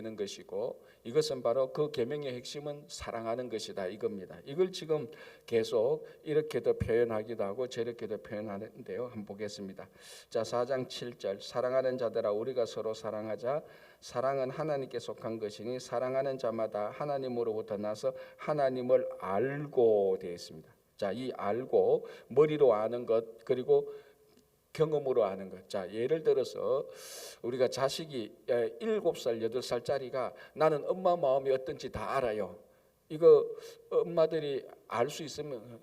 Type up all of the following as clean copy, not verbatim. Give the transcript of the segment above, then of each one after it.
는 것이고, 이것은 바로 그 계명의 핵심은 사랑하는 것이다 이겁니다. 이걸 지금 계속 이렇게도 표현하기도 하고 저렇게도 표현하는데요. 한번 보겠습니다. 자, 4장 7절 사랑하는 자들아 우리가 서로 사랑하자. 사랑은 하나님께 속한 것이니 사랑하는 자마다 하나님으로부터 나서 하나님을 알고 되어 있습니다. 자, 이 알고 머리로 아는 것 그리고 경험으로 아는 것. 자, 예를 들어서 우리가 자식이 7살, 8살짜리가 나는 엄마 마음이 어떤지 다 알아요. 이거 엄마들이 알 수 있으면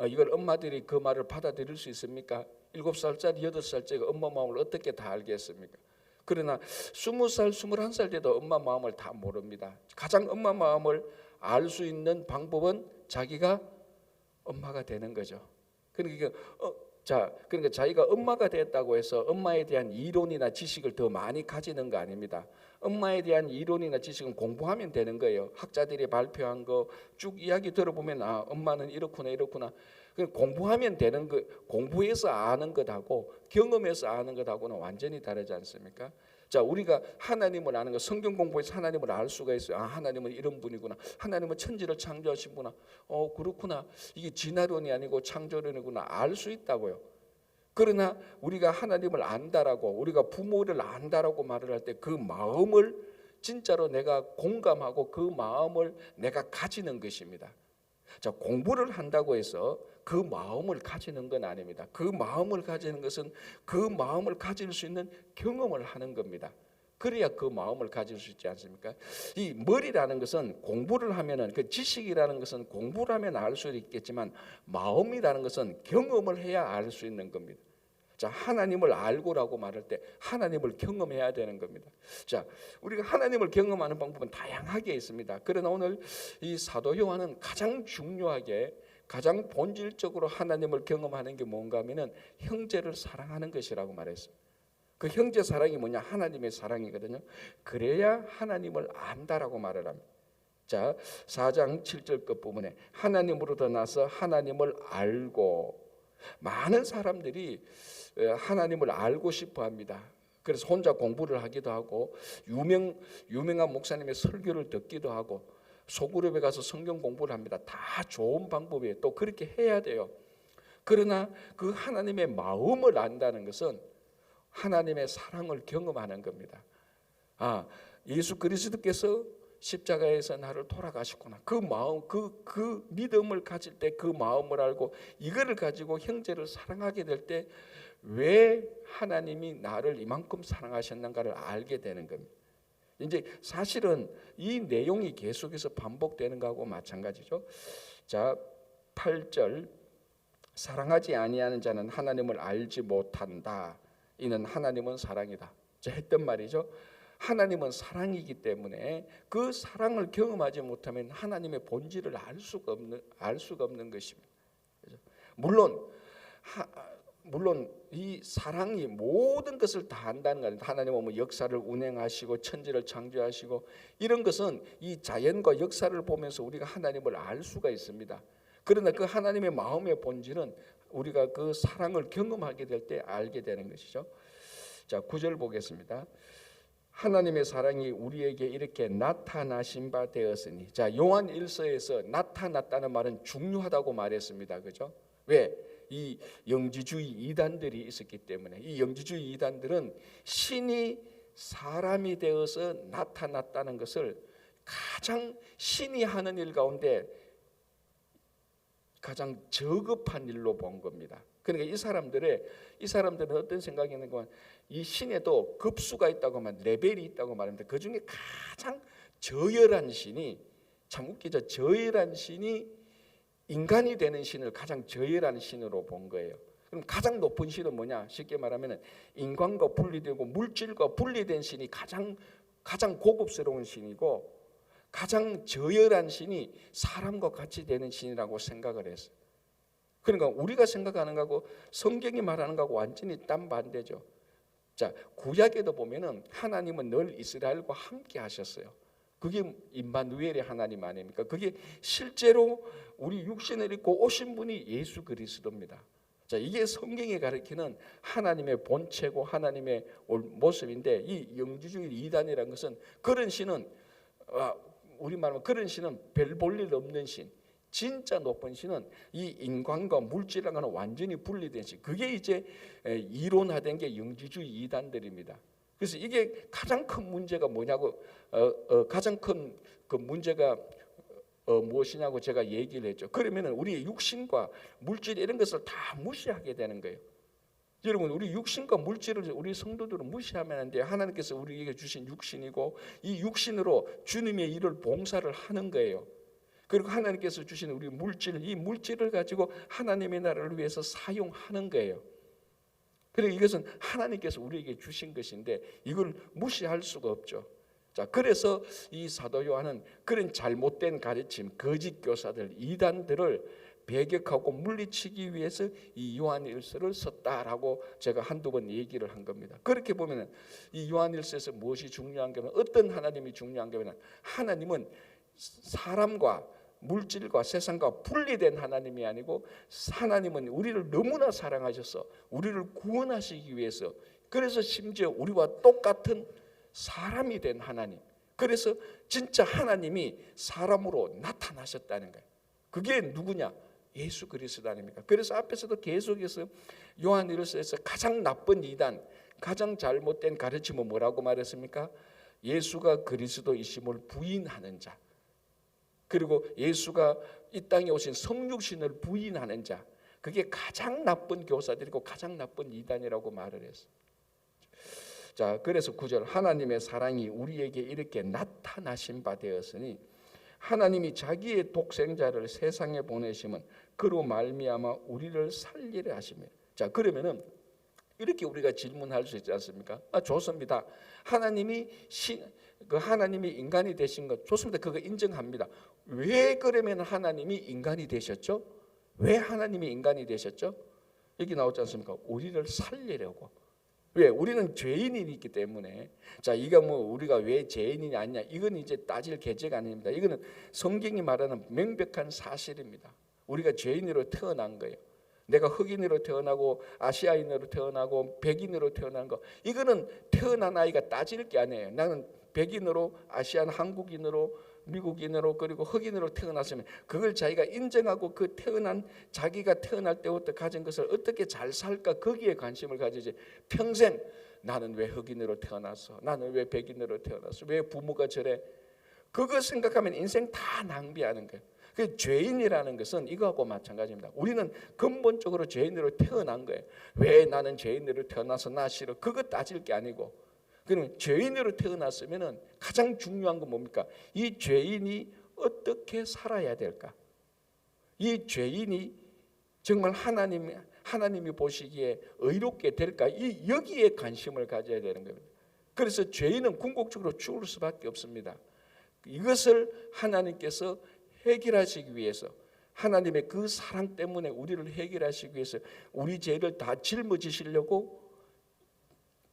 이걸 엄마들이 그 말을 받아들일 수 있습니까? 7살짜리, 8살짜리가 엄마 마음을 어떻게 다 알겠습니까? 그러나 20살, 21살 돼도 엄마 마음을 다 모릅니다. 가장 엄마 마음을 알 수 있는 방법은 자기가 엄마가 되는 거죠. 그러니까 그러니까 자기가 엄마가 됐다고 해서 엄마에 대한 이론이나 지식을 더 많이 가지는 거 아닙니다. 엄마에 대한 이론이나 지식은 공부하면 되는 거예요. 학자들이 발표한 거 쭉 이야기 들어보면 엄마는 이렇구나 이렇구나. 공부하면 되는 거, 공부해서 아는 것하고 경험해서 아는 것하고는 완전히 다르지 않습니까? 자, 우리가 하나님을 아는 거, 성경 공부에서 하나님을 알 수가 있어요. 하나님은 이런 분이구나. 하나님은 천지를 창조하신 분이구나. 그렇구나. 이게 진화론이 아니고 창조론이구나. 알 수 있다고요. 그러나 우리가 하나님을 안다라고, 우리가 부모를 안다라고 말을 할 때 그 마음을 진짜로 내가 공감하고 그 마음을 내가 가지는 것입니다. 자, 공부를 한다고 해서 그 마음을 가지는 건 아닙니다. 그 마음을 가지는 것은 그 마음을 가질 수 있는 경험을 하는 겁니다. 그래야 그 마음을 가질 수 있지 않습니까? 이 머리라는 것은 공부를 하면은, 그 지식이라는 것은 공부를 하면 알 수 있겠지만 마음이라는 것은 경험을 해야 알 수 있는 겁니다. 자, 하나님을 알고라고 말할 때 하나님을 경험해야 되는 겁니다. 자, 우리가 하나님을 경험하는 방법은 다양하게 있습니다. 그러나 오늘 이 사도 요한은 가장 중요하게, 가장 본질적으로 하나님을 경험하는 게 뭔가 하면은 형제를 사랑하는 것이라고 말했어요. 그 형제 사랑이 뭐냐? 하나님의 사랑이거든요. 그래야 하나님을 안다라고 말을 합니다. 자, 4장 7절 끝부분에 하나님으로부터 나서 하나님을 알고, 많은 사람들이 하나님을 알고 싶어 합니다. 그래서 혼자 공부를 하기도 하고 유명한 목사님의 설교를 듣기도 하고 소그룹에 가서 성경 공부를 합니다. 다 좋은 방법이에요. 또 그렇게 해야 돼요. 그러나 그 하나님의 마음을 안다는 것은 하나님의 사랑을 경험하는 겁니다. 예수 그리스도께서 십자가에서 나를 돌아가셨구나. 그 마음, 그 믿음을 가질 때 그 마음을 알고 이거를 가지고 형제를 사랑하게 될 때 왜 하나님이 나를 이만큼 사랑하셨는가를 알게 되는 겁니다. 이제 사실은 이 내용이 계속해서 반복되는 것하고 마찬가지죠. 자, 8절 사랑하지 아니하는 자는 하나님을 알지 못한다. 이는 하나님은 사랑이다. 자, 했던 말이죠. 하나님은 사랑이기 때문에 그 사랑을 경험하지 못하면 하나님의 본질을 알 수가 없는 것입니다. 물론 이 사랑이 모든 것을 다 한다는 거 아니에요. 하나님은 뭐 역사를 운행하시고 천지를 창조하시고 이런 것은 이 자연과 역사를 보면서 우리가 하나님을 알 수가 있습니다. 그러나 그 하나님의 마음의 본질은 우리가 그 사랑을 경험하게 될 때 알게 되는 것이죠. 자, 9절 보겠습니다. 하나님의 사랑이 우리에게 이렇게 나타나신 바 되었으니. 자, 요한 1서에서 나타났다는 말은 중요하다고 말했습니다. 그죠? 왜? 이 영지주의 이단들이 있었기 때문에. 이 영지주의 이단들은 신이 사람이 되어서 나타났다는 것을 가장 신이 하는 일 가운데 가장 저급한 일로 본 겁니다. 그러니까 이 사람들은 어떤 생각이 있는 건 이 신에도 급수가 있다고 하면 레벨이 있다고 말합니다. 그 중에 가장 저열한 신이, 참 웃기죠. 저열한 신이 인간이 되는 신을 가장 저열한 신으로 본 거예요. 그럼 가장 높은 신은 뭐냐? 쉽게 말하면 인간과 분리되고 물질과 분리된 신이 가장 고급스러운 신이고, 가장 저열한 신이 사람과 같이 되는 신이라고 생각을 했어요. 그러니까 우리가 생각하는 거하고 성경이 말하는 거하고 완전히 딴 반대죠. 자, 구약에도 보면은 하나님은 늘 이스라엘과 함께 하셨어요. 그게 임마누엘의 하나님 아닙니까? 그게 실제로 우리 육신을 입고 오신 분이 예수 그리스도입니다. 자, 이게 성경이 가리키는 하나님의 본체고 하나님의 모습인데, 이 영지주의 이단이라는 것은 그런 신은 우리말로 그런 신은 별 볼 일 없는 신, 진짜 높은 신은 이 인간과 물질과는 완전히 분리된 신. 그게 이제 이론화된 게 영지주의 이단들입니다. 그래서 이게 가장 큰 문제가 뭐냐고, 가장 큰 그 문제가 무엇이냐고 제가 얘기를 했죠. 그러면은 우리 육신과 물질 이런 것을 다 무시하게 되는 거예요. 여러분, 우리 육신과 물질을 우리 성도들은 무시하면 안 돼요. 하나님께서 우리에게 주신 육신이고, 이 육신으로 주님의 일을 봉사를 하는 거예요. 그리고 하나님께서 주신 우리 물질, 이 물질을 가지고 하나님의 나라를 위해서 사용하는 거예요. 그리고 이것은 하나님께서 우리에게 주신 것인데 이걸 무시할 수가 없죠. 자, 그래서 이 사도 요한은 그런 잘못된 가르침, 거짓 교사들, 이단들을 배격하고 물리치기 위해서 이 요한일서를 썼다라고 제가 한두 번 얘기를 한 겁니다. 그렇게 보면 이 요한일서에서 무엇이 중요한 거면, 어떤 하나님이 중요한 거면, 하나님은 사람과 물질과 세상과 분리된 하나님이 아니고, 하나님은 우리를 너무나 사랑하셔서 우리를 구원하시기 위해서, 그래서 심지어 우리와 똑같은 사람이 된 하나님, 그래서 진짜 하나님이 사람으로 나타나셨다는 거예요. 그게 누구냐? 예수 그리스도 아닙니까? 그래서 앞에서도 계속해서 요한일서에서 가장 나쁜 이단, 가장 잘못된 가르침은 뭐라고 말했습니까? 예수가 그리스도이심을 부인하는 자, 그리고 예수가 이 땅에 오신 성육신을 부인하는 자, 그게 가장 나쁜 교사들이고 가장 나쁜 이단이라고 말을 했어요. 자, 그래서 9절, 하나님의 사랑이 우리에게 이렇게 나타나신 바 되었으니 하나님이 자기의 독생자를 세상에 보내심은 그로 말미암아 우리를 살리려 하심이라. 자, 그러면은 이렇게 우리가 질문할 수 있지 않습니까? 좋습니다. 하나님이 인간이 되신 것 좋습니다. 그거 인정합니다. 왜 그러면 하나님이 인간이 되셨죠? 왜 하나님이 인간이 되셨죠? 여기 나오지 않습니까? 우리를 살리려고. 왜? 우리는 죄인이 있기 때문에. 자, 이거 뭐 우리가 왜 죄인이냐 아니냐, 이건 이제 따질 계제가 아닙니다. 이거는 성경이 말하는 명백한 사실입니다. 우리가 죄인으로 태어난 거예요. 내가 흑인으로 태어나고 아시아인으로 태어나고 백인으로 태어난 거, 이거는 태어난 아이가 따질 게 아니에요. 나는 백인으로, 아시안 한국인으로, 미국인으로, 그리고 흑인으로 태어났으면 그걸 자기가 인정하고 그 자기가 태어날 때부터 가진 것을 어떻게 잘 살까, 거기에 관심을 가지지. 평생 나는 왜 흑인으로 태어났어, 나는 왜 백인으로 태어났어, 왜 부모가 저래, 그거 생각하면 인생 다 낭비하는 거예요. 그 죄인이라는 것은 이거하고 마찬가지입니다. 우리는 근본적으로 죄인으로 태어난 거예요. 왜 나는 죄인으로 태어나서 나 싫어, 그거 따질 게 아니고, 그러면 죄인으로 태어났으면은 가장 중요한 건 뭡니까? 이 죄인이 어떻게 살아야 될까? 이 죄인이 정말 하나님이 보시기에 의롭게 될까? 여기에 관심을 가져야 되는 겁니다. 그래서 죄인은 궁극적으로 죽을 수밖에 없습니다. 이것을 하나님께서 해결하시기 위해서, 하나님의 그 사랑 때문에 우리를 해결하시기 위해서 우리 죄를 다 짊어지시려고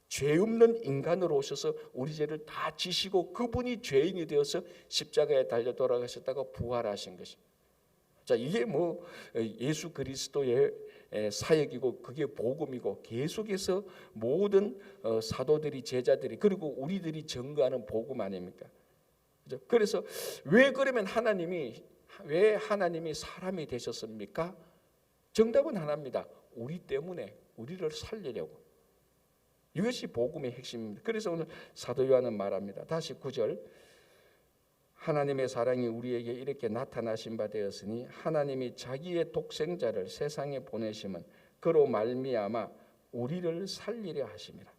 죄 없는 인간으로 오셔서 우리 죄를 다 지시고, 그분이 죄인이 되어서 십자가에 달려 돌아가셨다가 부활하신 것입니다. 자, 이게 뭐 예수 그리스도의 사역이고 그게 복음이고, 계속해서 모든 사도들이, 제자들이, 그리고 우리들이 전거하는 복음 아닙니까? 그래서 왜 그러면 왜 하나님이 사람이 되셨습니까? 정답은 하나입니다. 우리 때문에, 우리를 살리려고. 이것이 복음의 핵심입니다. 그래서 오늘 사도 요한은 말합니다. 다시 9절, 하나님의 사랑이 우리에게 이렇게 나타나신 바 되었으니 하나님이 자기의 독생자를 세상에 보내심은 그로 말미암아 우리를 살리려 하심이라.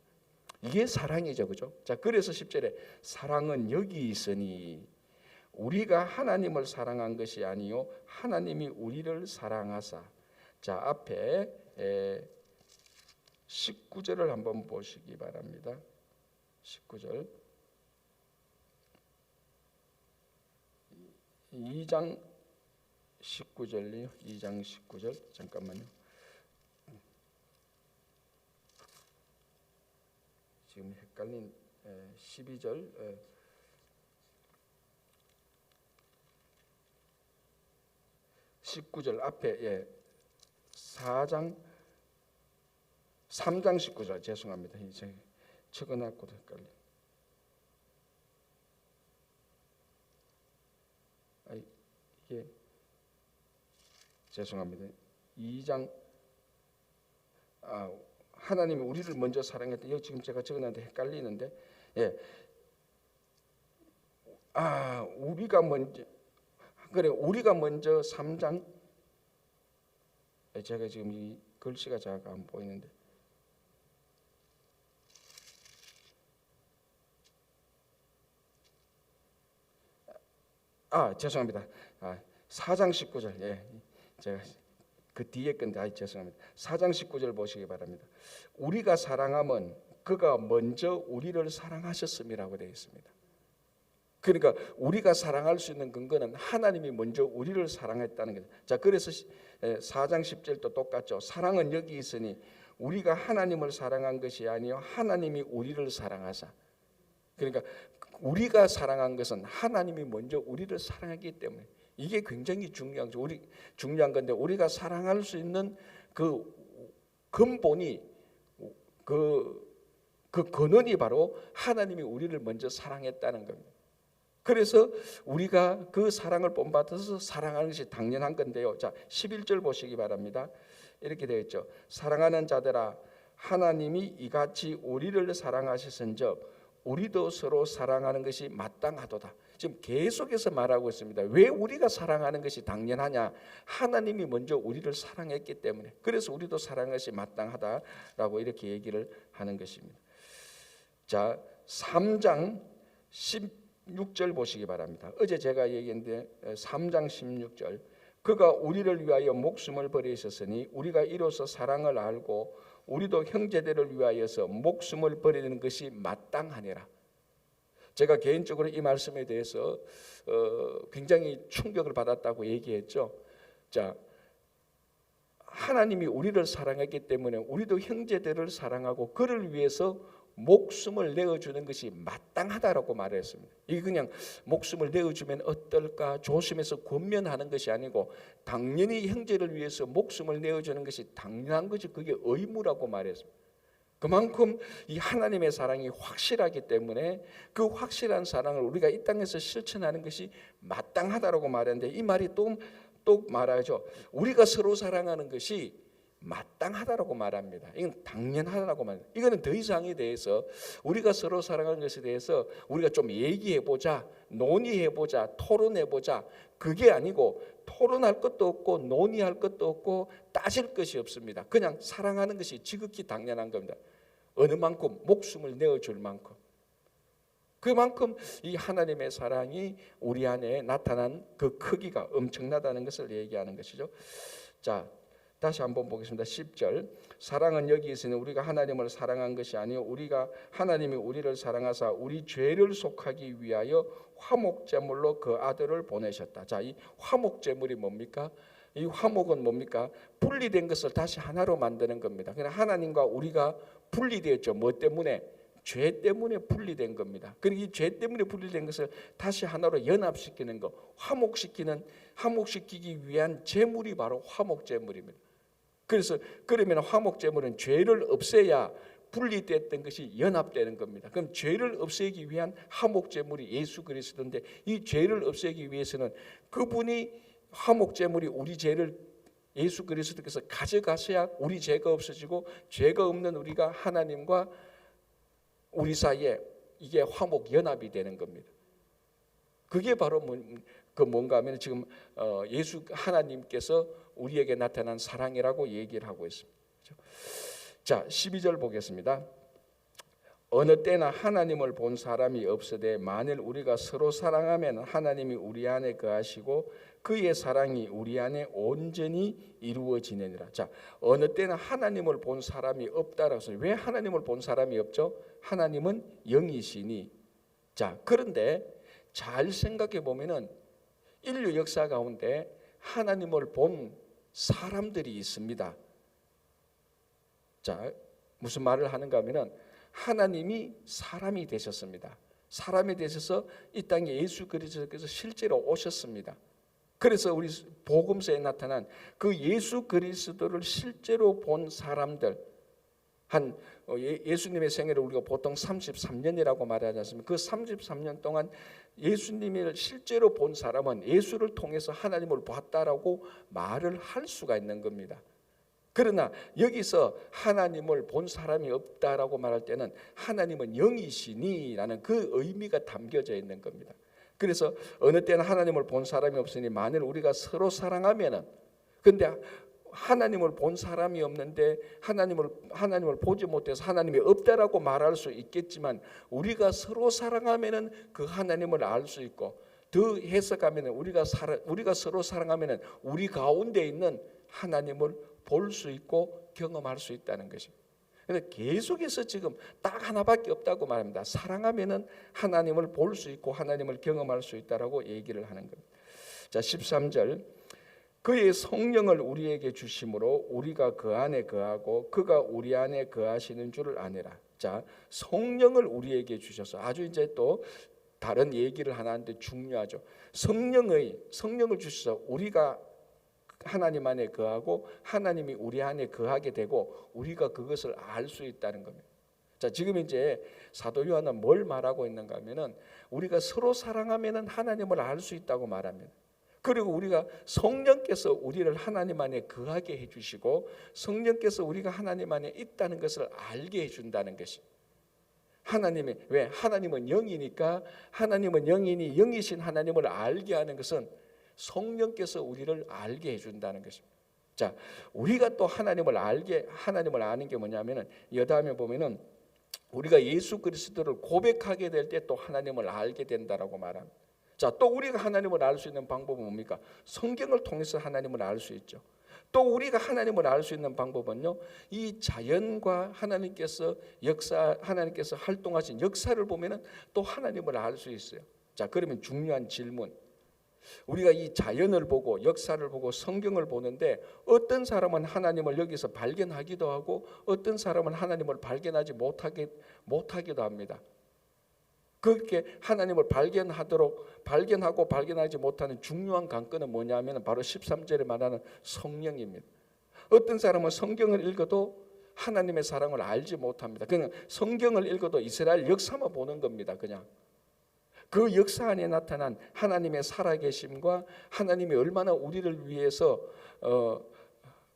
이게 사랑이죠, 그죠? 자, 그래서 10절에 사랑은 여기 있으니 우리가 하나님을 사랑한 것이 아니요 하나님이 우리를 사랑하사. 자, 앞에 19절을 한번 보시기 바랍니다. 19절, 2장 19절이요. 2장 19절, 잠깐만요. 지금 헷갈린 12절, 19절 앞에 4장 3장 19절 죄송합니다. 이제 적어놨고도 헷갈려. 이게 죄송합니다. 2장 하나님이 우리를 먼저 사랑했다. 여기 지금 제가 적어놨는데 헷갈리는데 우리가 먼저 3장 제가 지금 이 글씨가 잘 안 보이는데 죄송합니다. 4장 19절 제가 그 뒤에 건데 죄송합니다. 4장 19절 보시기 바랍니다. 우리가 사랑하면 그가 먼저 우리를 사랑하셨음이라고 되어 있습니다. 그러니까 우리가 사랑할 수 있는 근거는 하나님이 먼저 우리를 사랑했다는 거죠. 자, 그래서 4장 10절도 똑같죠. 사랑은 여기 있으니 우리가 하나님을 사랑한 것이 아니요 하나님이 우리를 사랑하사. 그러니까 우리가 사랑한 것은 하나님이 먼저 우리를 사랑했기 때문에 이게 굉장히 중요한 건데 우리가 사랑할 수 있는 그 근본이 그 근원이 바로 하나님이 우리를 먼저 사랑했다는 겁니다. 그래서 우리가 그 사랑을 본받아서 사랑하는 것이 당연한 건데요. 자, 11절 보시기 바랍니다. 이렇게 되어 있죠. 사랑하는 자들아 하나님이 이같이 우리를 사랑하셨은즉 우리도 서로 사랑하는 것이 마땅하도다. 지금 계속해서 말하고 있습니다. 왜 우리가 사랑하는 것이 당연하냐? 하나님이 먼저 우리를 사랑했기 때문에. 그래서 우리도 사랑하는 것이 마땅하다라고 이렇게 얘기를 하는 것입니다. 자, 3장 16절 보시기 바랍니다. 어제 제가 얘기했는데 3장 16절 그가 우리를 위하여 목숨을 버리셨으니 우리가 이로써 사랑을 알고 우리도 형제들을 위하여서 목숨을 버리는 것이 마땅하니라. 제가 개인적으로 이 말씀에 대해서 굉장히 충격을 받았다고 얘기했죠. 자, 하나님이 우리를 사랑했기 때문에 우리도 형제들을 사랑하고 그를 위해서 목숨을 내어주는 것이 마땅하다라고 말했습니다. 이게 그냥 목숨을 내어주면 어떨까 조심해서 권면하는 것이 아니고 당연히 형제를 위해서 목숨을 내어주는 것이 당연한 거죠. 그게 의무라고 말했습니다. 그만큼 이 하나님의 사랑이 확실하기 때문에 그 확실한 사랑을 우리가 이 땅에서 실천하는 것이 마땅하다라고 말했는데 이 말이 또 말하죠. 우리가 서로 사랑하는 것이 마땅하다라고 말합니다. 이건 당연하다라고 말합니다. 이거는 더 이상에 대해서 우리가 서로 사랑하는 것에 대해서 우리가 좀 얘기해보자, 논의해보자, 토론해보자 그게 아니고 토론할 것도 없고 논의할 것도 없고 따질 것이 없습니다. 그냥 사랑하는 것이 지극히 당연한 겁니다. 어느 만큼 목숨을 내어줄 만큼 그만큼 이 하나님의 사랑이 우리 안에 나타난 그 크기가 엄청나다는 것을 얘기하는 것이죠. 자, 다시 한번 보겠습니다. 10절 사랑은 여기 있으니 우리가 하나님을 사랑한 것이 아니요 우리가 하나님이 우리를 사랑하사 우리 죄를 속하기 위하여 화목제물로 그 아들을 보내셨다. 자, 이 화목제물이 뭡니까? 이 화목은 뭡니까? 분리된 것을 다시 하나로 만드는 겁니다. 그냥 하나님과 우리가 분리되었죠. 뭐 때문에? 죄 때문에 분리된 겁니다. 그리고 이 죄 때문에 분리된 것을 다시 하나로 연합시키는 것, 화목시키기 위한 제물이 바로 화목제물입니다. 그래서 그러면 화목제물은 죄를 없애야 분리됐던 것이 연합되는 겁니다. 그럼 죄를 없애기 위한 화목제물이 예수 그리스도인데 이 죄를 없애기 위해서는 그분이 화목제물이 우리 죄를 예수 그리스도께서 가져가셔야 우리 죄가 없어지고 죄가 없는 우리가 하나님과 우리 사이에 이게 화목 연합이 되는 겁니다. 그게 바로 뭔가 하면 지금 예수 하나님께서 우리에게 나타난 사랑이라고 얘기를 하고 있습니다. 자, 12절 보겠습니다. 어느 때나 하나님을 본 사람이 없으되 만일 우리가 서로 사랑하면 하나님이 우리 안에 거하시고 그의 사랑이 우리 안에 온전히 이루어지느니라. 자, 어느 때나 하나님을 본 사람이 없다라고 해서 왜 하나님을 본 사람이 없죠? 하나님은 영이시니. 자, 그런데 잘 생각해 보면은 인류 역사 가운데 하나님을 본 사람들이 있습니다. 자, 무슨 말을 하는가 하면은 하나님이 사람이 되셨습니다. 사람이 되셔서 이 땅에 예수 그리스도께서 실제로 오셨습니다. 그래서 우리 복음서에 나타난 그 예수 그리스도를 실제로 본 사람들 예수님의 생애를 우리가 보통 33년이라고 말하지 않습니까? 그 33년 동안 예수님을 실제로 본 사람은 예수를 통해서 하나님을 봤다라고 말을 할 수가 있는 겁니다. 그러나 여기서 하나님을 본 사람이 없다라고 말할 때는 하나님은 영이시니라는 그 의미가 담겨져 있는 겁니다. 그래서 어느 때는 하나님을 본 사람이 없으니 만일 우리가 서로 사랑하면은, 근데 하나님을 본 사람이 없는데 하나님을 보지 못해서 하나님이 없다라고 말할 수 있겠지만, 우리가 서로 사랑하면은 그 하나님을 알 수 있고, 더 해석하면은 우리가 서로 사랑하면은 우리 가운데 있는 하나님을 볼 수 있고 경험할 수 있다는 것입니다. 그래서 계속해서 지금 딱 하나밖에 없다고 말합니다. 사랑하면은 하나님을 볼 수 있고 하나님을 경험할 수 있다라고 얘기를 하는 겁니다. 자, 13절. 그의 성령을 우리에게 주심으로 우리가 그 안에 거하고 그가 우리 안에 거하시는 줄을 아니라. 자, 성령을 우리에게 주셔서, 아주 이제 또 다른 얘기를 하나 하는데 중요하죠. 성령을 주셔서 우리가 하나님 안에 거하고 하나님이 우리 안에 거하게 되고 우리가 그것을 알 수 있다는 겁니다. 자, 지금 이제 사도 요한은 뭘 말하고 있는가 하면은 우리가 서로 사랑하면은 하나님을 알 수 있다고 말합니다. 그리고 우리가 성령께서 우리를 하나님 안에 거하게 해주시고 성령께서 우리가 하나님 안에 있다는 것을 알게 해준다는 것입니다. 왜? 하나님은 영이니까, 하나님은 영이니 영이신 하나님을 알게 하는 것은 성령께서 우리를 알게 해준다는 것입니다. 자, 우리가 또 하나님을 아는 게 뭐냐면은, 여다음에 보면은 우리가 예수 그리스도를 고백하게 될 때 또 하나님을 알게 된다라고 말합니다. 자, 또 우리가 하나님을 알 수 있는 방법은 뭡니까? 성경을 통해서 하나님을 알 수 있죠. 또 우리가 하나님을 알 수 있는 방법은요, 이 자연과 하나님께서 활동하신 역사를 보면은 또 하나님을 알 수 있어요. 자, 그러면 중요한 질문. 우리가 이 자연을 보고 역사를 보고 성경을 보는데 어떤 사람은 하나님을 여기서 발견하기도 하고 어떤 사람은 하나님을 발견하지 못하기도 합니다. 그렇게 하나님을 발견하고 발견하지 못하는 중요한 관건은 뭐냐면 바로 13절에 말하는 성령입니다. 어떤 사람은 성경을 읽어도 하나님의 사랑을 알지 못합니다. 그냥 성경을 읽어도 이스라엘 역사만 보는 겁니다. 그냥 그 역사 안에 나타난 하나님의 살아계심과 하나님이 얼마나 우리를 위해서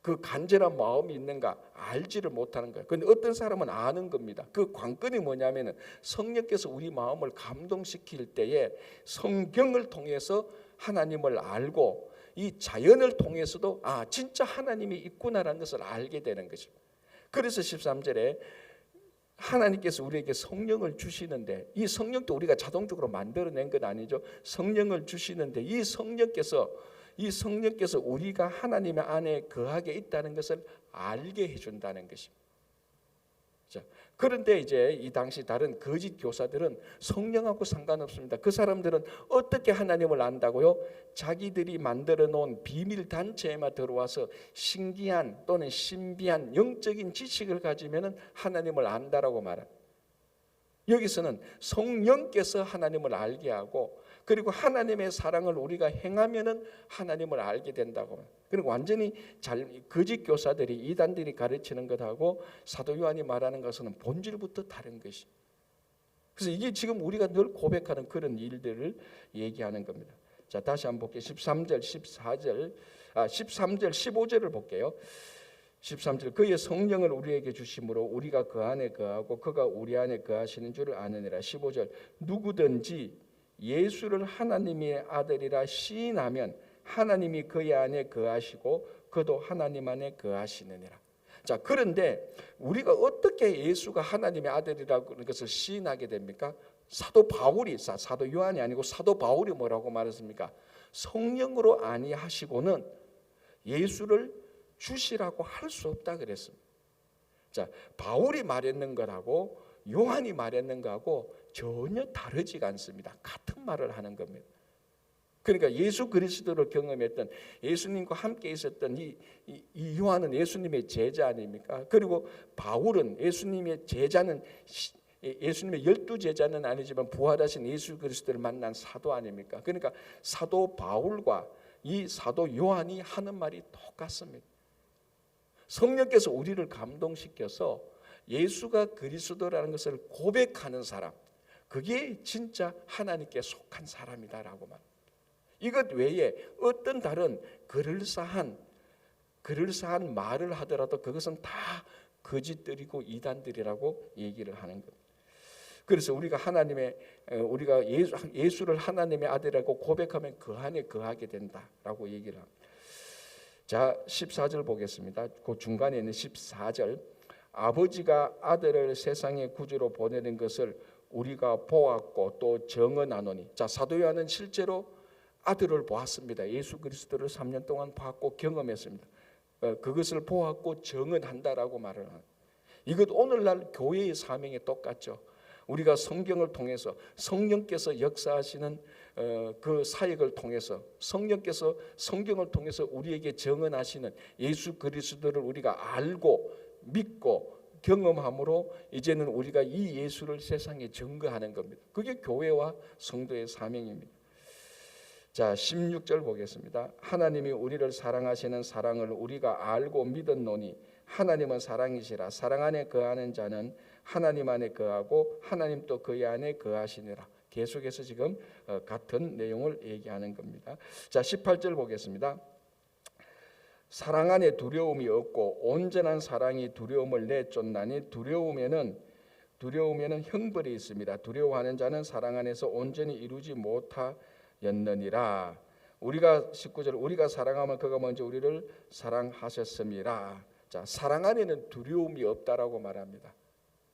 그 간절한 마음이 있는가 알지를 못하는 거예요. 그런데 어떤 사람은 아는 겁니다. 그 관건이 뭐냐면은 성령께서 우리 마음을 감동시킬 때에 성경을 통해서 하나님을 알고 이 자연을 통해서도 진짜 하나님이 있구나라는 것을 알게 되는 것입니다. 그래서 13절에 하나님께서 우리에게 성령을 주시는데, 이 성령도 우리가 자동적으로 만들어낸 건 아니죠. 성령을 주시는데 이 성령께서 우리가 하나님의 안에 거하게 있다는 것을 알게 해준다는 것입니다. 자, 그런데 이제 이 당시 다른 거짓 교사들은 성령하고 상관없습니다. 그 사람들은 어떻게 하나님을 안다고요? 자기들이 만들어 놓은 비밀 단체에만 들어와서 신기한 또는 신비한 영적인 지식을 가지면 하나님을 안다라고 말합니다. 여기서는 성령께서 하나님을 알게 하고, 그리고 하나님의 사랑을 우리가 행하면은 하나님을 알게 된다고. 그리고 완전히 거짓 교사들이, 이단들이 가르치는 것하고 사도 요한이 말하는 것은 본질부터 다른 것이. 그래서 이게 지금 우리가 늘 고백하는 그런 일들을 얘기하는 겁니다. 자, 다시 한번 볼게요. 13절 15절을 볼게요. 13절. 그의 성령을 우리에게 주심으로 우리가 그 안에 거하고 그가 우리 안에 거하시는 줄을 아느니라. 15절. 누구든지 예수를 하나님의 아들이라 시인하면 하나님이 그의 안에 거하시고 그도 하나님 안에 거하시느니라. 자, 그런데 우리가 어떻게 예수가 하나님의 아들이라고 하는 것을 시인하게 됩니까? 사도 요한이 아니고 사도 바울이 뭐라고 말했습니까? 성령으로 아니하시고는 예수를 주시라고 할 수 없다 그랬습니다. 자, 바울이 말했는 거라고 요한이 말했는 거하고 전혀 다르지가 않습니다. 같은 말을 하는 겁니다. 그러니까 예수 그리스도를 경험했던, 예수님과 함께 있었던 이 요한은 예수님의 제자 아닙니까? 그리고 바울은 예수님의 12 제자는 아니지만 부활하신 예수 그리스도를 만난 사도 아닙니까? 그러니까 사도 바울과 이 사도 요한이 하는 말이 똑같습니다. 성령께서 우리를 감동시켜서 예수가 그리스도라는 것을 고백하는 사람, 그게 진짜 하나님께 속한 사람이다라고 말. 이것 외에 어떤 다른 그럴싸한 말을 하더라도 그것은 다 거짓들이고 이단들이라고 얘기를 하는 겁니다. 그래서 우리가 예수를 하나님의 아들이라고 고백하면 그 안에 거하게 된다라고 얘기를 합니다. 자, 14절 보겠습니다. 그 중간에 있는 14절. 아버지가 아들을 세상의 구주로 보내는 것을 우리가 보았고 또 증언하노니. 자, 사도 요한은 실제로 아들을 보았습니다. 예수 그리스도를 3년 동안 봤고 경험했습니다. 그것을 보았고 증언한다라고 말을 합니다. 이것 오늘날 교회의 사명이 똑같죠. 우리가 성경을 통해서 성령께서 역사하시는 그 사역을 통해서 성령께서 성경을 통해서 우리에게 증언하시는 예수 그리스도를 우리가 알고 믿고 경험함으로 이제는 우리가 이 예수를 세상에 증거하는 겁니다. 그게 교회와 성도의 사명입니다. 자, 16절 보겠습니다. 하나님이 우리를 사랑하시는 사랑을 우리가 알고 믿었노니 하나님은 사랑이시라. 사랑 안에 거하는 자는 하나님 안에 거하고 하나님 또 그의 안에 거하시니라. 계속해서 지금 같은 내용을 얘기하는 겁니다. 자, 18절 보겠습니다. 사랑 안에 두려움이 없고 온전한 사랑이 두려움을 내쫓나니 두려우면은 형벌이 있습니다. 두려워하는 자는 사랑 안에서 온전히 이루지 못하였느니라. 우리가 19절 우리가 사랑하면 그가 먼저 우리를 사랑하셨습니다. 자, 사랑 안에는 두려움이 없다라고 말합니다.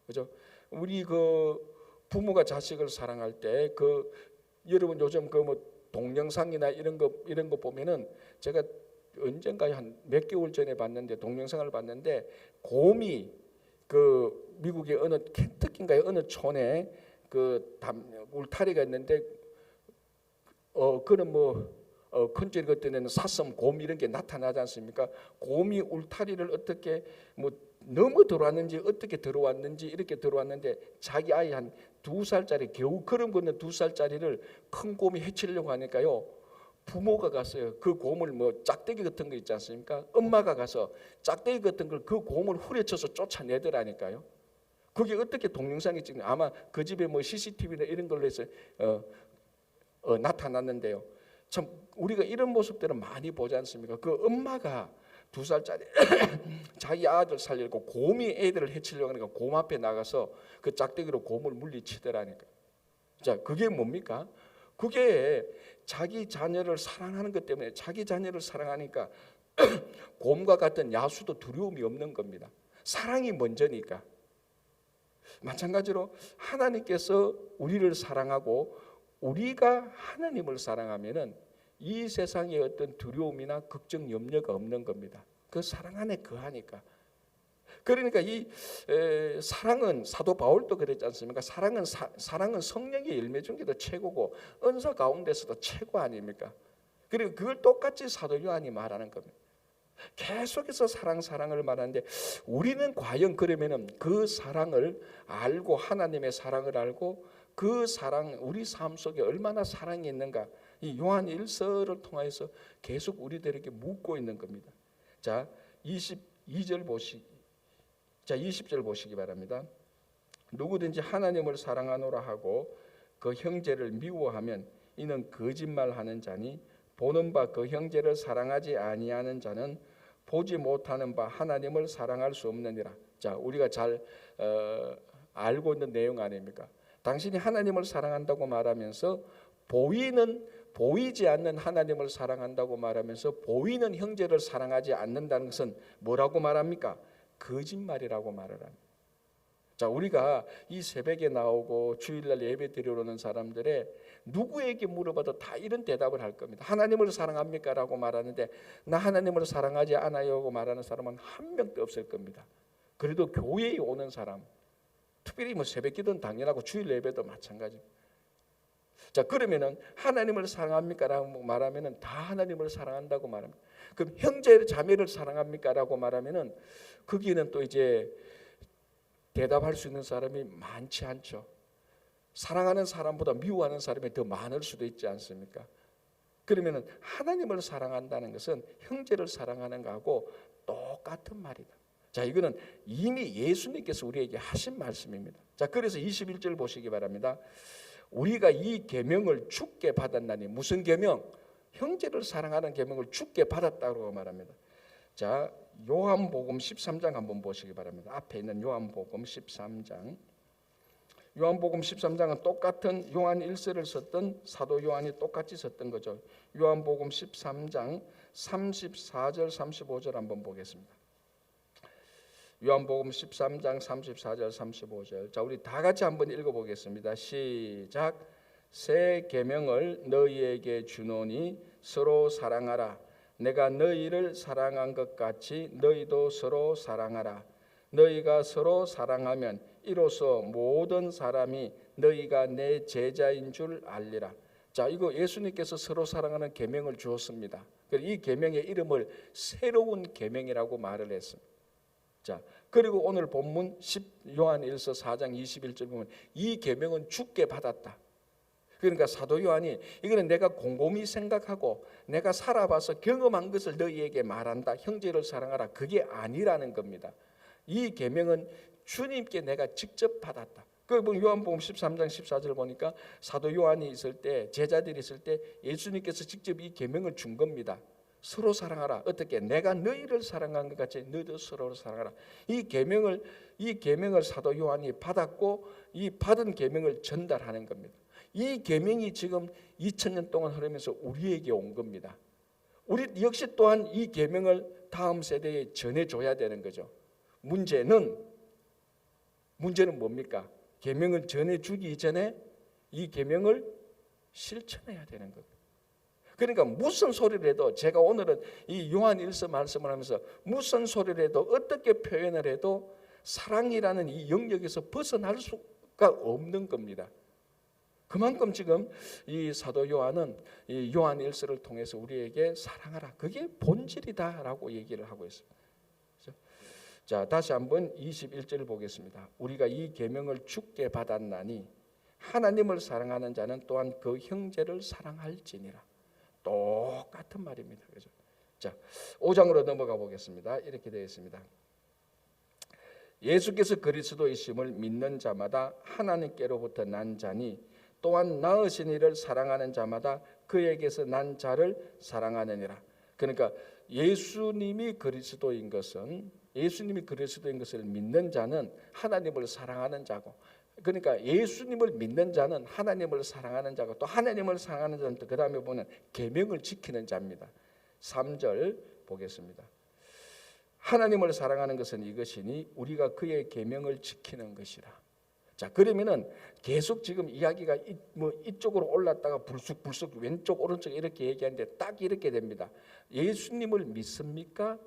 그죠? 우리 부모가 자식을 사랑할 때 여러분 요즘 동영상이나 이런 거 보면은 제가 언젠가 한 몇 개월 전에 봤는데 동영상을 봤는데 곰이 미국의 어느 켄터키인가요? 어느 촌에 울타리가 있는데 그는 컨트리 같은 사슴, 곰 이런 게 나타나지 않습니까? 곰이 울타리를 어떻게 너무 들어왔는지 어떻게 들어왔는지 이렇게 들어왔는데 자기 아이 한 2살짜리 겨우 걸음 걷는 2살짜리를 큰 곰이 해치려고 하니까요. 부모가 갔어요. 그 곰을 짝대기 같은 거 있지 않습니까? 엄마가 가서 짝대기 같은 걸 그 곰을 후려쳐서 쫓아내더라니까요. 그게 어떻게 동영상이 찍는 아마 그 집에 CCTV나 이런 걸로 해서 나타났는데요. 참 우리가 이런 모습들은 많이 보지 않습니까? 그 엄마가 2살짜리 자기 아들 살리려고 곰이 애들을 해치려고 하니까 곰 앞에 나가서 그 짝대기로 곰을 물리치더라니까. 자, 그게 뭡니까? 그게 자기 자녀를 사랑하는 것 때문에 자기 자녀를 사랑하니까 곰과 같은 야수도 두려움이 없는 겁니다. 사랑이 먼저니까. 마찬가지로 하나님께서 우리를 사랑하고 우리가 하나님을 사랑하면은 이 세상에 어떤 두려움이나 걱정, 염려가 없는 겁니다. 그 사랑 안에 거하니까. 그러니까 이 사랑은 사도 바울도 그랬지 않습니까? 사랑은 성령의 열매 중에도 최고고 은사 가운데서도 최고 아닙니까? 그리고 그걸 똑같이 사도 요한이 말하는 겁니다. 계속해서 사랑을 말하는데 우리는 과연 그러면은 그 사랑을 알고 하나님의 사랑을 알고 그 사랑 우리 삶 속에 얼마나 사랑이 있는가 이 요한 1서를 통해서 계속 우리들에게 묻고 있는 겁니다. 자, 20절 보시기 바랍니다. 누구든지 하나님을 사랑하노라 하고 그 형제를 미워하면 이는 거짓말하는 자니 보는 바 그 형제를 사랑하지 아니하는 자는 보지 못하는 바 하나님을 사랑할 수 없느니라. 자, 우리가 잘 알고 있는 내용 아닙니까? 당신이 하나님을 사랑한다고 말하면서 보이지 않는 하나님을 사랑한다고 말하면서 보이는 형제를 사랑하지 않는다는 것은 뭐라고 말합니까? 거짓말이라고 말을 합니다. 자, 우리가 이 새벽에 나오고 주일날 예배 드리러 오는 사람들의 누구에게 물어봐도 다 이런 대답을 할 겁니다. 하나님을 사랑합니까? 라고 말하는데 나 하나님을 사랑하지 않아요 라고 말하는 사람은 한 명도 없을 겁니다. 그래도 교회에 오는 사람, 특별히 새벽 기도는 당연하고 주일 예배도 마찬가지입니다. 자, 그러면은 하나님을 사랑합니까? 라고 말하면은 다 하나님을 사랑한다고 말합니다. 그럼 형제 자매를 사랑합니까? 라고 말하면은 거기는 또 이제 대답할 수 있는 사람이 많지 않죠. 사랑하는 사람보다 미워하는 사람이 더 많을 수도 있지 않습니까? 그러면은 하나님을 사랑한다는 것은 형제를 사랑하는 거하고 똑같은 말이다. 자, 이거는 이미 예수님께서 우리에게 하신 말씀입니다. 자, 그래서 21절 보시기 바랍니다. 우리가 이 계명을 주께 받았나니, 무슨 계명? 형제를 사랑하는 계명을 주께 받았다고 말합니다. 자, 요한복음 13장 한번 보시기 바랍니다. 앞에 있는 요한복음 13장. 요한복음 13장은 똑같은 요한 1서를 썼던 사도 요한이 똑같이 썼던 거죠. 요한복음 13장 34절 35절 한번 보겠습니다. 요한복음 13장 34절 35절. 자, 우리 다 같이 한번 읽어보겠습니다. 시작. 새 계명을 너희에게 주노니 서로 사랑하라. 내가 너희를 사랑한 것 같이 너희도 서로 사랑하라. 너희가 서로 사랑하면 이로써 모든 사람이 너희가 내 제자인 줄 알리라. 자, 이거 예수님께서 서로 사랑하는 계명을 주었습니다. 이 계명의 이름을 새로운 계명이라고 말을 했습니다. 자, 그리고 오늘 본문 요한일서 4장 21절 보면 이 계명은 주께 받았다. 그러니까 사도 요한이 이거는 내가 곰곰이 생각하고 내가 살아봐서 경험한 것을 너희에게 말한다. 형제를 사랑하라. 그게 아니라는 겁니다. 이 계명은 주님께 내가 직접 받았다. 그 요한복음 13장 14절 보니까 사도 요한이 있을 때, 제자들이 있을 때 예수님께서 직접 이 계명을 준 겁니다. 서로 사랑하라. 어떻게? 내가 너희를 사랑한 것 같이 너희도 서로 사랑하라. 이 계명을 사도 요한이 받았고 이 받은 계명을 전달하는 겁니다. 이 계명이 지금 2000년 동안 흐르면서 우리에게 온 겁니다. 우리 역시 또한 이 계명을 다음 세대에 전해줘야 되는 거죠. 문제는 뭡니까? 계명을 전해주기 이전에 이 계명을 실천해야 되는 겁니다. 그러니까 무슨 소리를 해도, 제가 오늘은 이 요한일서 말씀을 하면서 무슨 소리를 해도 어떻게 표현을 해도 사랑이라는 이 영역에서 벗어날 수가 없는 겁니다. 그만큼 지금 이 사도 요한은 이 요한일서를 통해서 우리에게 사랑하라, 그게 본질이다라고 얘기를 하고 있습니다. 그렇죠? 자, 다시 한번 21절을 보겠습니다. 우리가 이 계명을 주께 받았나니 하나님을 사랑하는 자는 또한 그 형제를 사랑할지니라. 똑같은 말입니다. 그렇죠? 자, 5장으로 넘어가 보겠습니다. 이렇게 되어 있습니다. 예수께서 그리스도이심을 믿는 자마다 하나님께로부터 난 자니 또한 낳으신 이를 사랑하는 자마다 그에게서 난 자를 사랑하느니라. 그러니까 예수님이 그리스도인 것을 믿는 자는 하나님을 사랑하는 자고, 그러니까 예수님을 믿는 자는 하나님을 사랑하는 자고, 또 하나님을 사랑하는 자는 또 그 다음에 보면 계명을 지키는 자입니다. 3절 보겠습니다. 하나님을 사랑하는 것은 이것이니 우리가 그의 계명을 지키는 것이라. 자, 그러면은 계속 지금 이야기가 이쪽으로 올랐다가 불쑥 왼쪽 오른쪽 이렇게 얘기하는데 딱 이렇게 됩니다. 예수님을 믿습니까?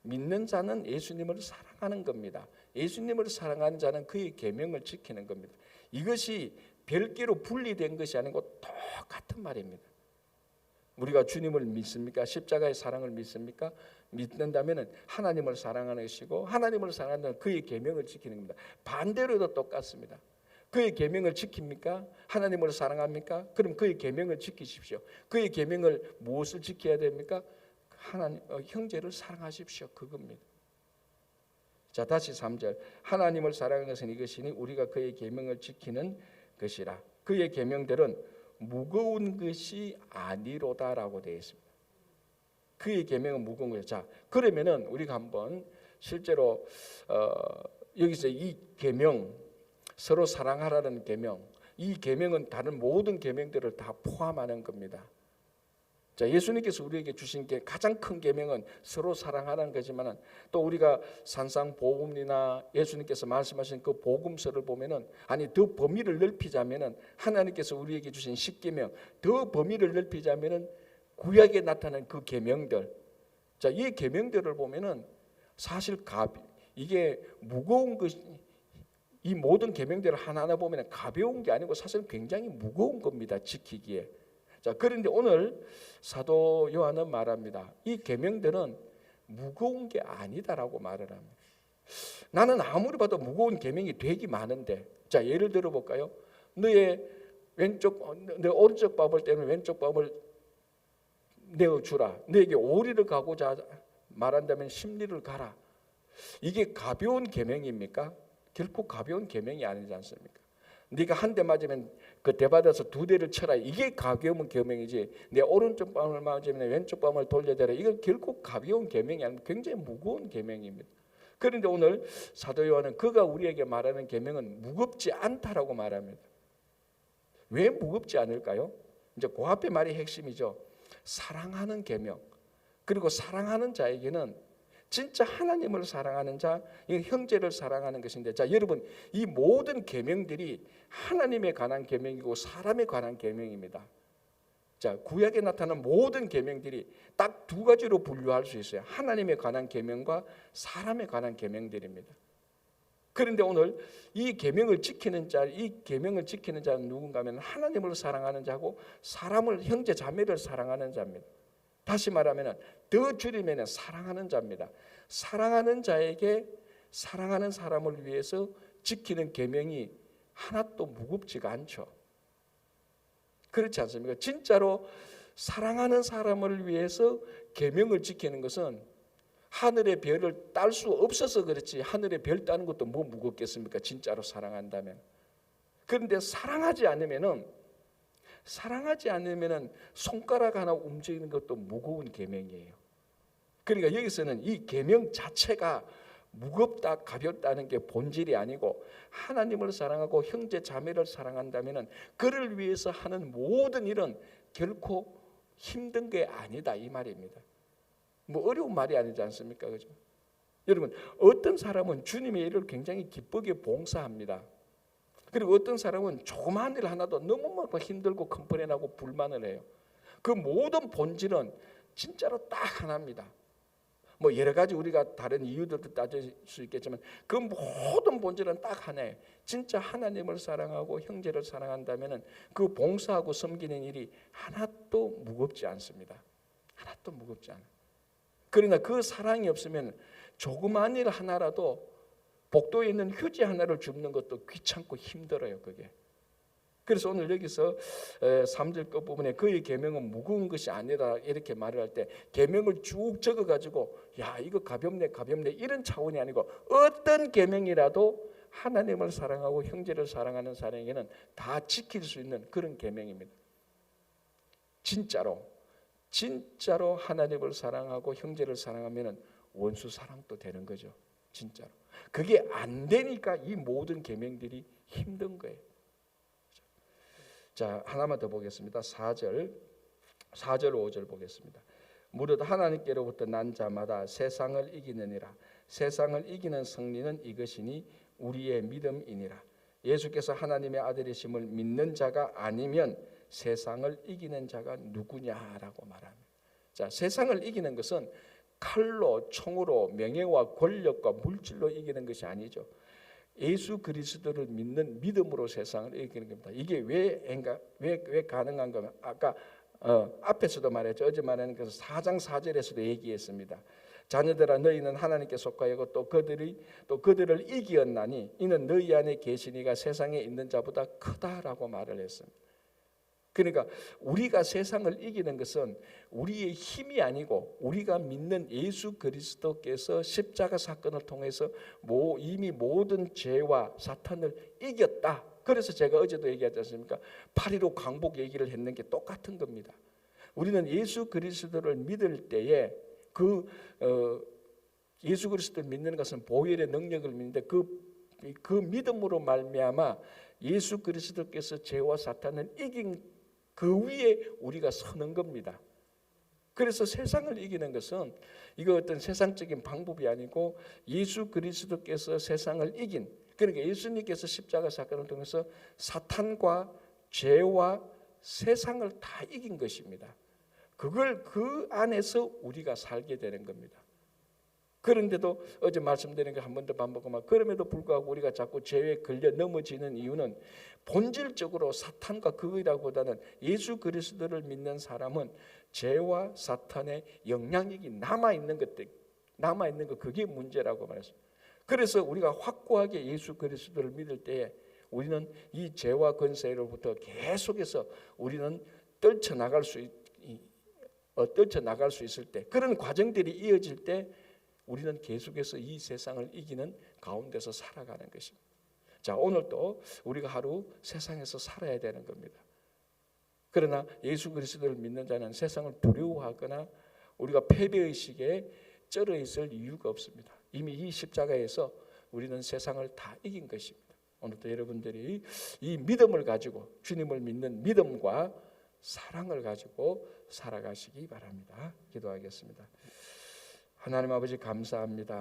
믿는 자는 예수님을 사랑하는 겁니다. 예수님을 사랑하는 자는 그의 계명을 지키는 겁니다. 이것이 별개로 분리된 것이 아니고 똑같은 말입니다. 우리가 주님을 믿습니까? 십자가의 사랑을 믿습니까? 믿는다면 하나님을 사랑하는 것이고, 하나님을 사랑하는 그의 계명을 지키는 겁니다. 반대로도 똑같습니다. 그의 계명을 지킵니까? 하나님을 사랑합니까? 그럼 그의 계명을 지키십시오. 그의 계명을 무엇을 지켜야 됩니까? 형제를 사랑하십시오. 그겁니다. 자, 다시 3절. 하나님을 사랑하는 것은 이것이니 우리가 그의 계명을 지키는 것이라. 그의 계명들은 무거운 것이 아니로다라고 되어 있습니다. 그의 계명은 무거운 것이죠. 자, 그러면은 우리가 한번 실제로 여기서 이 계명, 서로 사랑하라는 계명, 이 계명은 다른 모든 계명들을 다 포함하는 겁니다. 자, 예수님께서 우리에게 주신 게 가장 큰 계명은 서로 사랑하라는 거지만, 또 우리가 산상보훈이나 예수님께서 말씀하신 그 복음서를 보면은, 아니 더 범위를 넓히자면은 하나님께서 우리에게 주신 십계명, 더 범위를 넓히자면은 구약에 나타난 그 계명들. 자, 이 계명들을 보면은 사실 이게 무거운 것이, 이 모든 계명들을 하나하나 보면은 가벼운 게 아니고 사실 굉장히 무거운 겁니다, 지키기에. 자, 그런데 오늘 사도 요한은 말합니다. 이 계명들은 무거운 게 아니다라고 말을 합니다. 나는 아무리 봐도 무거운 계명이 되게 많은데, 자, 예를 들어 볼까요? 내 오른쪽 밥을 떼면 왼쪽 밥을 내어주라. 너에게 오리를 가고자 말한다면 십리를 가라. 이게 가벼운 계명입니까? 결코 가벼운 계명이 아니지 않습니까? 네가 한 대 맞으면 그 대받아서 두 대를 쳐라. 이게 가벼운 계명이지. 내 오른쪽 뺨을 맞으면 왼쪽 뺨을 돌려대라. 이건 결코 가벼운 계명이 아니고 굉장히 무거운 계명입니다. 그런데 오늘 사도 요한은 그가 우리에게 말하는 계명은 무겁지 않다라고 말합니다. 왜 무겁지 않을까요? 이제 그 앞에 말이 핵심이죠. 사랑하는 계명. 그리고 사랑하는 자에게는 진짜 하나님을 사랑하는 자, 형제를 사랑하는 것인데, 자 여러분, 이 모든 계명들이 하나님에 관한 계명이고 사람에 관한 계명입니다. 자, 구약에 나타난 모든 계명들이 딱 두 가지로 분류할 수 있어요. 하나님에 관한 계명과 사람에 관한 계명들입니다. 그런데 오늘 이 계명을 지키는 자, 이 계명을 지키는 자는 누군가 하면 하나님을 사랑하는 자고 사람을, 형제 자매를 사랑하는 자입니다. 다시 말하면 더 줄이면 사랑하는 자입니다. 사랑하는 자에게 사랑하는 사람을 위해서 지키는 계명이 하나도 무겁지가 않죠. 그렇지 않습니까? 진짜로 사랑하는 사람을 위해서 계명을 지키는 것은 하늘의 별을 딸 수 없어서 그렇지, 하늘의 별 따는 것도 뭐 무겁겠습니까? 진짜로 사랑한다면. 그런데 사랑하지 않으면은 손가락 하나 움직이는 것도 무거운 계명이에요. 그러니까 여기서는 이 계명 자체가 무겁다 가볍다는 게 본질이 아니고, 하나님을 사랑하고 형제 자매를 사랑한다면은 그를 위해서 하는 모든 일은 결코 힘든 게 아니다, 이 말입니다. 뭐 어려운 말이 아니지 않습니까? 그죠? 여러분, 어떤 사람은 주님의 일을 굉장히 기쁘게 봉사합니다. 그리고 어떤 사람은 조그마한 일 하나도 너무 힘들고 컴플레인하고 불만을 해요. 그 모든 본질은 진짜로 딱 하나입니다. 뭐 여러 가지 우리가 다른 이유들도 따질 수 있겠지만 그 모든 본질은 딱 하나예요. 진짜 하나님을 사랑하고 형제를 사랑한다면 그 봉사하고 섬기는 일이 하나도 무겁지 않습니다. 하나도 무겁지 않아요. 그러나 그 사랑이 없으면 조그마한 일 하나라도, 복도에 있는 휴지 하나를 줍는 것도 귀찮고 힘들어요, 그게. 그래서 오늘 여기서 3절 끝부분에 그의 계명은 무거운 것이 아니라 이렇게 말을 할 때, 계명을 쭉 적어가지고 야 이거 가볍네 이런 차원이 아니고, 어떤 계명이라도 하나님을 사랑하고 형제를 사랑하는 사람에게는 다 지킬 수 있는 그런 계명입니다. 진짜로 하나님을 사랑하고 형제를 사랑하면 원수 사랑도 되는 거죠. 진짜로. 그게 안 되니까 이 모든 계명들이 힘든 거예요. 자, 하나만 더 보겠습니다. 4절 5절 보겠습니다. 무릇 하나님께로부터 난 자마다 세상을 이기느니라. 세상을 이기는 승리는 이것이니 우리의 믿음이니라. 예수께서 하나님의 아들이심을 믿는 자가 아니면 세상을 이기는 자가 누구냐라고 말합니다. 자, 세상을 이기는 것은 칼로, 총으로, 명예와 권력과 물질로 이기는 것이 아니죠. 예수 그리스도를 믿는 믿음으로 세상을 이기는 겁니다. 이게 왜 가능한가 하면 아까 앞에서도 말했죠. 어제 말하는 그 4장 4절에서도 얘기했습니다. 자녀들아 너희는 하나님께 속하여고 또 그들을 이기었나니 이는 너희 안에 계시니가 세상에 있는 자보다 크다라고 말을 했습니다. 그러니까 우리가 세상을 이기는 것은 우리의 힘이 아니고 우리가 믿는 예수 그리스도께서 십자가 사건을 통해서 이미 모든 죄와 사탄을 이겼다. 그래서 제가 어제도 얘기하지 않습니까? 8.15 강복 얘기를 했는 게 똑같은 겁니다. 우리는 예수 그리스도를 믿을 때에 예수 그리스도를 믿는 것은 보혈의 능력을 믿는데 그 믿음으로 말미암아 예수 그리스도께서 죄와 사탄을 이긴 그 위에 우리가 서는 겁니다. 그래서 세상을 이기는 것은 이거 어떤 세상적인 방법이 아니고 예수 그리스도께서 세상을 이긴, 그러니까 예수님께서 십자가 사건을 통해서 사탄과 죄와 세상을 다 이긴 것입니다. 그걸 그 안에서 우리가 살게 되는 겁니다. 그런데도 어제 말씀드린 거 한 번 더 반복하면, 그럼에도 불구하고 우리가 자꾸 죄에 걸려 넘어지는 이유는 본질적으로 사탄과 그거라기보다는 예수 그리스도를 믿는 사람은 죄와 사탄의 영향력이 남아있는 것, 그게 문제라고 말했습니다. 그래서 우리가 확고하게 예수 그리스도를 믿을 때에 우리는 이 죄와 권세로부터 계속해서 우리는 떨쳐나갈 수 있을 때, 그런 과정들이 이어질 때 우리는 계속해서 이 세상을 이기는 가운데서 살아가는 것입니다. 자, 오늘도 우리가 하루 세상에서 살아야 되는 겁니다. 그러나 예수 그리스도를 믿는 자는 세상을 두려워하거나 우리가 패배의식에 쩔어 있을 이유가 없습니다. 이미 이 십자가에서 우리는 세상을 다 이긴 것입니다. 오늘도 여러분들이 이 믿음을 가지고 주님을 믿는 믿음과 사랑을 가지고 살아가시기 바랍니다. 기도하겠습니다. 하나님 아버지 감사합니다.